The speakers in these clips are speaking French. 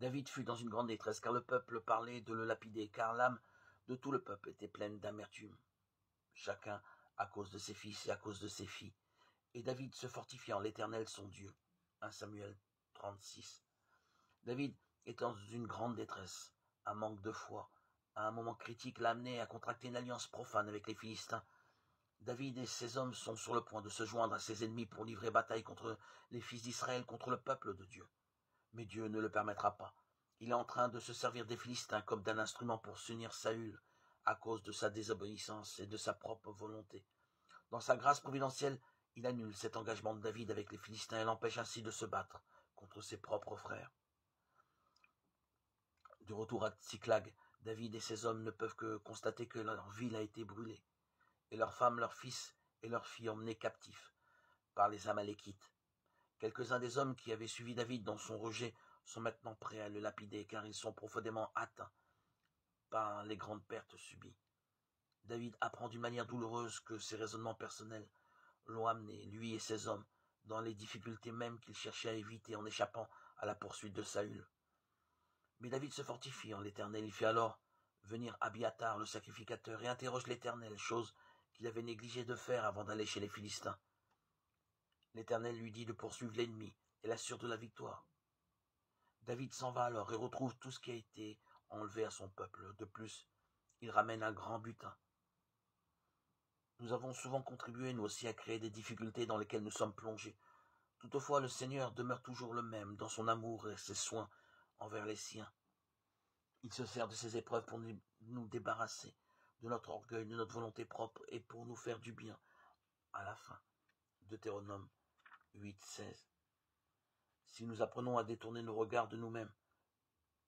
David fut dans une grande détresse, car le peuple parlait de le lapider, car l'âme de tout le peuple était pleine d'amertume, chacun à cause de ses fils et à cause de ses filles. Et David se fortifia en l'Éternel son Dieu. 1 Samuel 36. David était dans une grande détresse, un manque de foi, à un moment critique l'amenait à contracter une alliance profane avec les Philistins. David et ses hommes sont sur le point de se joindre à ses ennemis pour livrer bataille contre les fils d'Israël, contre le peuple de Dieu. Mais Dieu ne le permettra pas. Il est en train de se servir des Philistins comme d'un instrument pour s'unir Saül à cause de sa désobéissance et de sa propre volonté. Dans sa grâce providentielle, il annule cet engagement de David avec les Philistins et l'empêche ainsi de se battre contre ses propres frères. De retour à Tsiklag, David et ses hommes ne peuvent que constater que leur ville a été brûlée, et leurs femmes, leurs fils et leurs filles emmenés captifs par les Amalékites. Quelques-uns des hommes qui avaient suivi David dans son rejet sont maintenant prêts à le lapider, car ils sont profondément atteints par les grandes pertes subies. David apprend d'une manière douloureuse que ses raisonnements personnels l'ont amené, lui et ses hommes, dans les difficultés mêmes qu'il cherchait à éviter en échappant à la poursuite de Saül. Mais David se fortifie en l'Éternel. Il fait alors venir Abiathar, le sacrificateur, et interroge l'Éternel, chose qu'il avait négligé de faire avant d'aller chez les Philistins. L'Éternel lui dit de poursuivre l'ennemi et l'assure de la victoire. David s'en va alors et retrouve tout ce qui a été enlevé à son peuple. De plus, il ramène un grand butin. Nous avons souvent contribué, nous aussi, à créer des difficultés dans lesquelles nous sommes plongés. Toutefois, le Seigneur demeure toujours le même dans son amour et ses soins envers les siens. Il se sert de ces épreuves pour nous débarrasser de notre orgueil, de notre volonté propre et pour nous faire du bien à la fin. Deutéronome 8:16. Si nous apprenons à détourner nos regards de nous-mêmes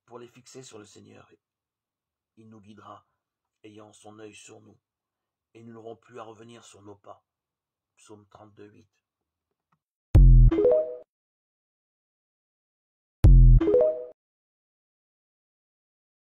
pour les fixer sur le Seigneur, il nous guidera, ayant son œil sur nous, et nous n'aurons plus à revenir sur nos pas. Psaume 32:8.